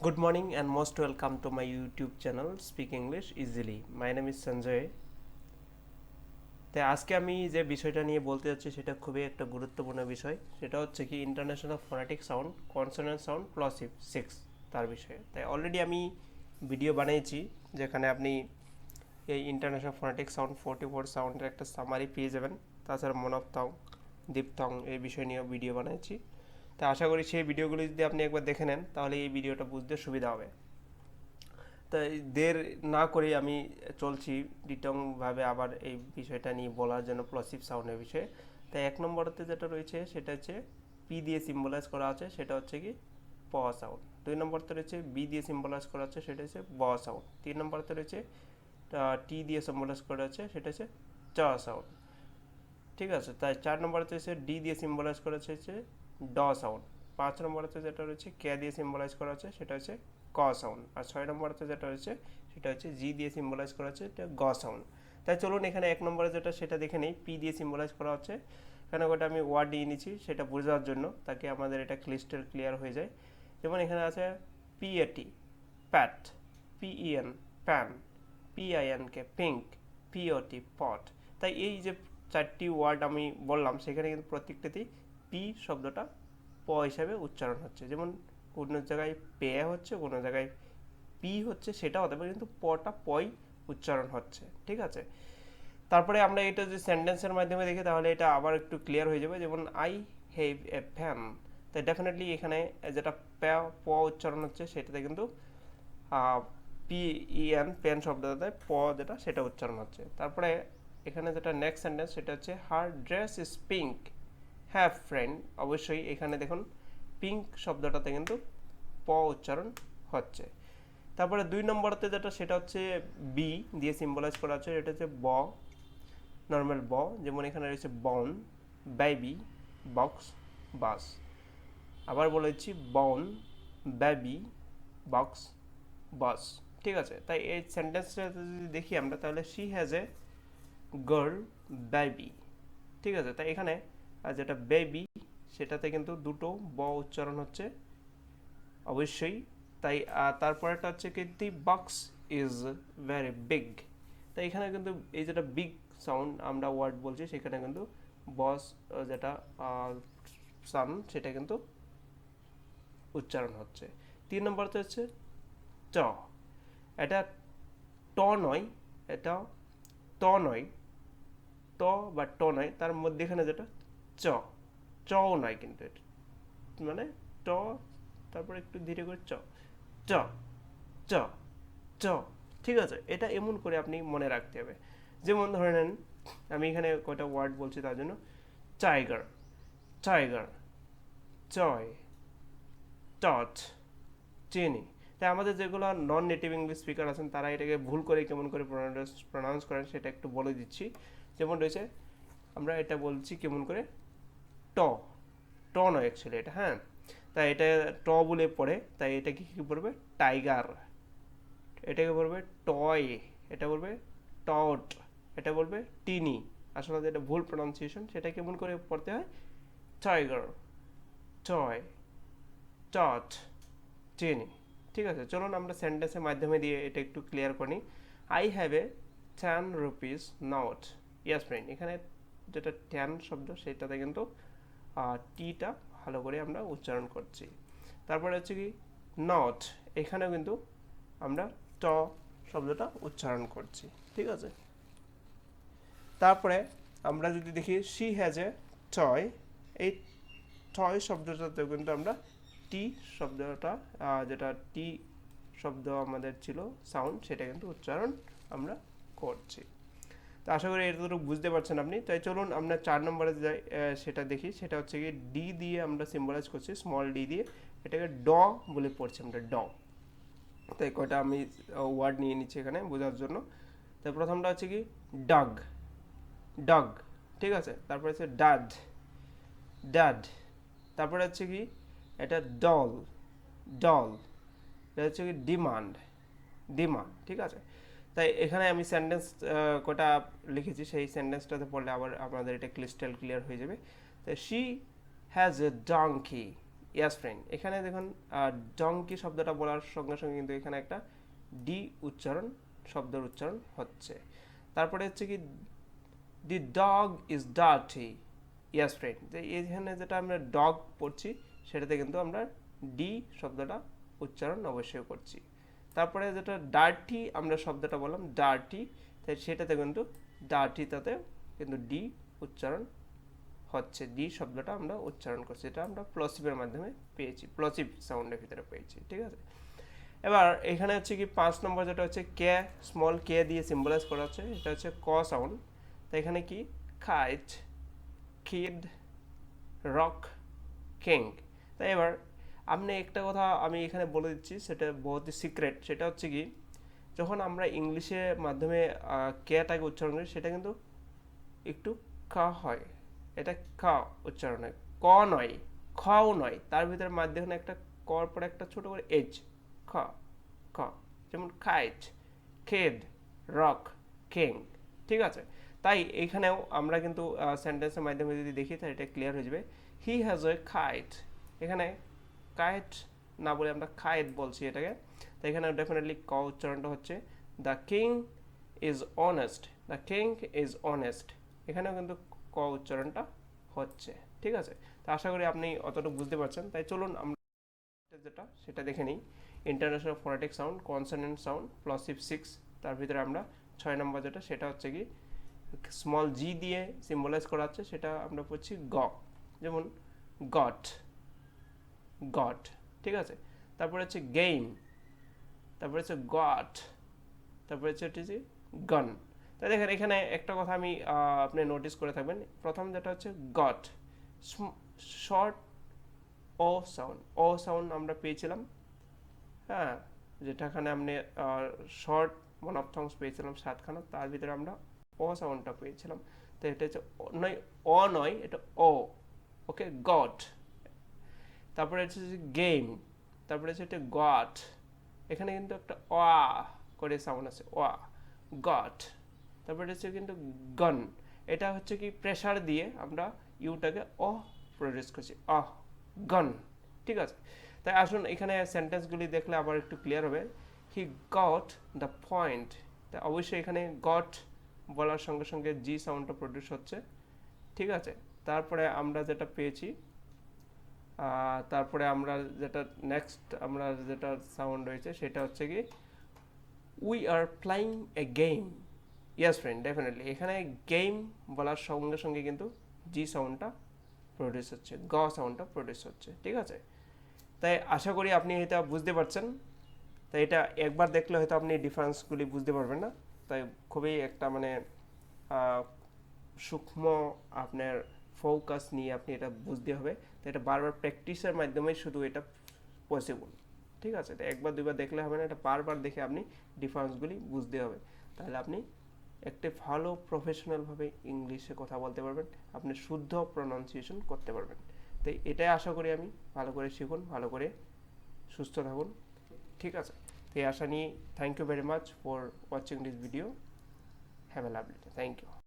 Good morning and most welcome to my YouTube channel Speak English Easily. My name is Sanjay. তাই আজকে আমি যে বিষয়টা নিয়ে বলতে যাচ্ছি সেটা খুবই একটা গুরুত্বপূর্ণ বিষয়। সেটা হচ্ছে কি international phonetic sound, consonant sound, plosive 6 তার বিষয়ে। তাই অলরেডি আমি ভিডিও বানিয়েছি যেখানে আপনি এই ইন্টারন্যাশনাল ফোনেটিক সাউন্ড 44 সাউন্ডের একটা সামারি পেয়ে যাবেন। তাছাড়া মনোপথং, দীপথং এই বিষয় নিয়েও ভিডিও বানিয়েছি। তা আশা করি সেই ভিডিওগুলি যদি আপনি একবার দেখে নেন তাহলে এই ভিডিওটা বুঝতে সুবিধা হবে। তাই দের না করে আমি চলছি ডিটংভাবে আবার এই বিষয়টা নিয়ে বলার জন্য প্লসিভ সাউন্ডের বিষয়ে। তাই এক নম্বরতে যেটা রয়েছে সেটা হচ্ছে পি দিয়ে সিম্বলাইজ করা আছে, সেটা হচ্ছে কি প সাউন্ড। দুই নম্বরতে রয়েছে বি দিয়ে সিম্বলাইজ করা আছে, সেটা হচ্ছে ব সাউন্ড। তিন নম্বরতে রয়েছে টি দিয়ে সিম্বলাইজ করা আছে, সেটা হচ্ছে চ সাউন্ড। ঠিক আছে, তাই চার নম্বরতে হচ্ছে ডি দিয়ে সিম্বলাইজ করা হচ্ছে ড সাউন্ড। পাঁচ নম্বরতে যেটা রয়েছে কে দিয়ে সিম্বলাইজ করা আছে সেটা হচ্ছে ক সাউন্ড। আর ছয় নম্বরতে যেটা রয়েছে সেটা হচ্ছে জি দিয়ে সিম্বলাইজ করা আছে, এটা গ সাউন্ড। তাই চলুন এখানে এক নম্বরে যেটা সেটা দেখে নেই। পি দিয়ে সিম্বলাইজ করা হচ্ছে, এখানে ওটা আমি ওয়ার্ড নিয়ে নিচ্ছি সেটা বোঝার জন্য, তাকে আমাদের এটা ক্লিস্টার ক্লিয়ার হয়ে যায়। যেমন এখানে আছে পিএটি প্যাট, পিইএন প্যান, পিআইএনকে পিঙ্ক, পিওটি পট। তাই এই যে চারটি ওয়ার্ড আমি বললাম সেখানে কিন্তু প্রত্যেকটাতেই পি শব্দটা প হিসাবে উচ্চারণ হচ্ছে। যেমন কোনো জায়গায় পে হচ্ছে, কোনো জায়গায় পি হচ্ছে, সেটা হতে পারে, কিন্তু পটা পই উচ্চারণ হচ্ছে। ঠিক আছে, তারপরে আমরা এটা যে সেন্টেন্সের মাধ্যমে দেখি তাহলে এটা আবার একটু ক্লিয়ার হয়ে যাবে। যেমন আই হ্যাভ এ ফ্যান, তাই ডেফিনেটলি এখানে যেটা প উচ্চারণ হচ্ছে সেটাতে কিন্তু পিইএন পেন শব্দটাতে প যেটা সেটা উচ্চারণ হচ্ছে। তারপরে এখানে যেটা নেক্সট সেন্টেন্স সেটা হচ্ছে her dress is pink have friend. অবশ্যই এখানে দেখুন পিঙ্ক শব্দটাতে কিন্তু প উচ্চারণ হচ্ছে। তারপরে দুই নম্বরতে যেটা সেটা হচ্ছে বি দিয়ে সিম্বলাইজ করা আছে, এটা হচ্ছে ব, নর্মাল ব। যেমন এখানে রয়েছে বন, বেবি, বক্স, বাস। আবার বলেছি বন, বেবি, বক্স, বাস। ঠিক আছে, তাই এই সেন্টেন্সটা যদি দেখি আমরা তাহলে she has a girl baby. ঠিক আছে, তাই এখানে যেটা বেবি সেটাতে কিন্তু দুটো ব উচ্চারণ হচ্ছে অবশ্যই। তাই তারপরেটা হচ্ছে কি দি বক্স ইজ ভেরি বিগ। তাই এখানে কিন্তু এই যেটা বিগ সাউন্ড আমরা ওয়ার্ড বলছি সেখানে কিন্তু বস যেটা সান সেটা কিন্তু উচ্চারণ হচ্ছে। তিন নম্বরতে হচ্ছে চ, এটা ট নয়, এটা ত নয়, ত বা ট নয়, তার মধ্যেখানে যেটা চ, চও নয় কিন্তু এটা মানে ট, তারপরে একটু ধীরে করে চ, চ, চ, চ। ঠিক আছে, এটা এমন করে আপনি মনে রাখতে হবে। যেমন ধরে নেন আমি এখানে কয়টা ওয়ার্ড বলছি তার জন্য, টাইগার, টাইগার, চয়, টট, চিনি। তাই আমাদের যেগুলো নন নেটিভ ইংলিশ স্পিকার আছেন তারা এটাকে ভুল করে কেমন করে প্রনাউন্স করেন সেটা একটু বলে দিচ্ছি। যেমন রয়েছে আমরা এটা বলছি কেমন করে ট, ট নয় অ্যাকচুয়ালি এটা, হ্যাঁ। তাই এটা ট বলে পড়ে, তাই এটাকে কী পড়বে টাইগার, এটাকে বলবে টয়, এটা বলবে টট, এটা বলবে টিনি। আসলে যেটা ভুল প্রনাউন্সিয়েশন সেটা কেমন করে পড়তে হয় টাইগার, টয়, টট, টিনি। ঠিক আছে, চলুন আমরা সেন্টেন্সের মাধ্যমে দিয়ে এটা একটু ক্লিয়ার করি। I have a 10 rupees note. Yes friend, এখানে যেটা 10 শব্দ সেটাতে কিন্তু টিটা ভালো করে আমরা উচ্চারণ করছি। তারপরে হচ্ছে কি নট, এখানেও কিন্তু আমরা ট শব্দটা উচ্চারণ করছি। ঠিক আছে, তারপরে আমরা যদি দেখি শি হ্যাজ এ টয়, এই টয় শব্দটাতেও কিন্তু আমরা টি শব্দটা যেটা টি শব্দ আমাদের ছিল সাউন্ড সেটা কিন্তু উচ্চারণ আমরা করছি। তো আশা করি এতটুকু বুঝতে পারছেন আপনি। তাই চলুন আমরা 4 নম্বরে যাই, সেটা দেখি। সেটা হচ্ছে কি ডি দিয়ে আমরা সিম্বলাইজ করছি, স্মল ডি দিয়ে, এটাকে ড বলে পড়ছি আমরা, ড। তাই কয়টা আমি ওয়ার্ড নিয়ে নিচ্ছি এখানে বোঝার জন্য। তাই প্রথমটা হচ্ছে কি ডগ, ডগ। ঠিক আছে, তারপরে হচ্ছে ডাড, ডাড। তারপরে হচ্ছে কি এটা ডল, ডল। এটা হচ্ছে কি ডিমান্ড, ডিমান্ড। ঠিক আছে, তাই এখানে আমি সেন্টেন্স কটা লিখেছি সেই সেন্টেন্সটাতে পড়লে আবার আপনাদের এটা ক্রিস্টাল ক্লিয়ার হয়ে যাবে। তাই she has a donkey, yes friend, এখানে দেখুন ডঙ্কি শব্দটা বলার সঙ্গে সঙ্গে কিন্তু এখানে একটা ডি উচ্চারণ, শব্দের উচ্চারণ হচ্ছে। তারপরে হচ্ছে কি দি dog is dirty, yes friend, যে এখানে যেটা আমরা ডগ পড়ছি সেটাতে কিন্তু আমরা ডি শব্দটা উচ্চারণ অবশ্যই করছি। তারপরে যেটা ডার্টি আমরা শব্দটা বললাম ডার্টি, তাই সেটাতে কিন্তু ডার্টিটাতে কিন্তু ডি উচ্চারণ হচ্ছে, ডি শব্দটা আমরা উচ্চারণ করছি, এটা আমরা প্লসিভের মাধ্যমে পেয়েছি, প্লসিভ সাউন্ডের ভিতরে পেয়েছি, ঠিক আছে। এবার এখানে হচ্ছে কি 5 নম্বর যেটা হচ্ছে কে, স্মল কে দিয়ে সিম্বলাইজ করা হচ্ছে, এটা হচ্ছে ক সাউন্ড। তো এখানে কি কাইট, কিড, রক, কিং। তাই এবার আপনি একটা কথা আমি এখানে বলে দিচ্ছি, সেটা বহুত সিক্রেট, সেটা হচ্ছে কি যখন আমরা ইংলিশের মাধ্যমে কেটাকে উচ্চারণ করি সেটা কিন্তু একটু ক হয়, এটা ক উচ্চারণ হয়, ক নয়, খও নয়, তার ভিতরে মাধ্যমে একটা কর পরে একটা ছোট করে এজ, খ খ, যেমন কাইট, কিড, রক, কিং, ঠিক আছে। তাই এইখানেও আমরা কিন্তু সেন্টেন্সের মাধ্যমে যদি দেখি তাহলে এটা ক্লিয়ার হয়ে যাবে। হি হ্যাজ এ কাইট, এখানে কাইট না বলে আমরা কাইট বলছি এটাকে, তো এখানে ডেফিনেটলি ক উচ্চারণটা হচ্ছে the king is honest, the king is honest, এখানেও কিন্তু ক উচ্চারণটা হচ্ছে, ঠিক আছে। তো আশা করি আপনি অতটুকু বুঝতে পারছেন। তাই চলুন আমরা যেটা সেটা দেখে নিই, international phonetic sound, consonant sound, plosive 6, তার ভিতরে আমরা 6 নম্বর যেটা সেটা হচ্ছে কি স্মল জি দিয়ে সিম্বলাইজ করা হচ্ছে, সেটা আমরা পড়ছি গ, যেমন গট, গট, ঠিক আছে। তারপরে হচ্ছে গেইম, তারপরে হচ্ছে গট, তারপরে হচ্ছে গন। তাই দেখেন এখানে একটা কথা আমি আপনি নোটিস করে থাকবেন, প্রথম যেটা হচ্ছে গট, শর্ট ও সাউন্ড, ও সাউন্ড আমরা পেয়েছিলাম, হ্যাঁ, যেটাখানে আপনি শর্ট মনোপথংস পেয়েছিলাম 7খানা, তার ভিতরে আমরা ও সাউন্ডটা পেয়েছিলাম। তো এটা হচ্ছে নয়, অ নয়, এটা ও, ওকে, গট। তারপরে হচ্ছে গেম, তারপরে হচ্ছে এটা গট, এখানে কিন্তু একটা ওয়া করে সাউন্ড আছে, ওয়া, গট। তারপরে হচ্ছে কিন্তু গন, এটা হচ্ছে কি প্রেসার দিয়ে আমরা ইউটাকে অ প্রডিউস করছি, অহ, গন, ঠিক আছে। তাই আসুন এখানে সেন্টেন্সগুলি দেখলে আবার একটু ক্লিয়ার হবে। হি গট দ্য পয়েন্ট, তাই অবশ্যই এখানে গট বলার সঙ্গে সঙ্গে জি সাউন্ডটা প্রডিউস হচ্ছে, ঠিক আছে। তারপরে আমরা যেটা পেয়েছি, তারপরে আমরা যেটা নেক্সট আমরা যেটা সাউন্ড রয়েছে সেটা হচ্ছে কি we are playing A game, yes friend, definitely এখানে গেম বলার সঙ্গে সঙ্গে কিন্তু জি সাউন্ডটা প্রডিউস হচ্ছে, গ সাউন্ডটা প্রডিউস হচ্ছে, ঠিক আছে। তাই আশা করি আপনি এটা বুঝতে পারছেন। তাই এটা একবার দেখলে হয়তো আপনি ডিফারেন্সগুলি বুঝতে পারবেন না, তাই খুবই একটা মানে সূক্ষ্ম আপনার ফোকাস নিয়ে আপনি এটা বুঝতে হবে। তো এটা বারবার প্র্যাকটিসের মাধ্যমে শুধু এটা পসিবল, ঠিক আছে। তো একবার দুইবার দেখলে হবে না, এটা বারবার দেখে আপনি ডিফারেন্সগুলি বুঝতে হবে, তাহলে আপনি একটি ভালো প্রফেশনালভাবে ইংলিশে কথা বলতে পারবেন, আপনি শুদ্ধ প্রনাউন্সিয়েশন করতে পারবেন। তাই এটাই আশা করি আমি, ভালো করে শিখুন, ভালো করে সুস্থ থাকুন, ঠিক আছে। তো এই আশা নিয়ে thank you very much for watching this video, have a lovely day, thank you.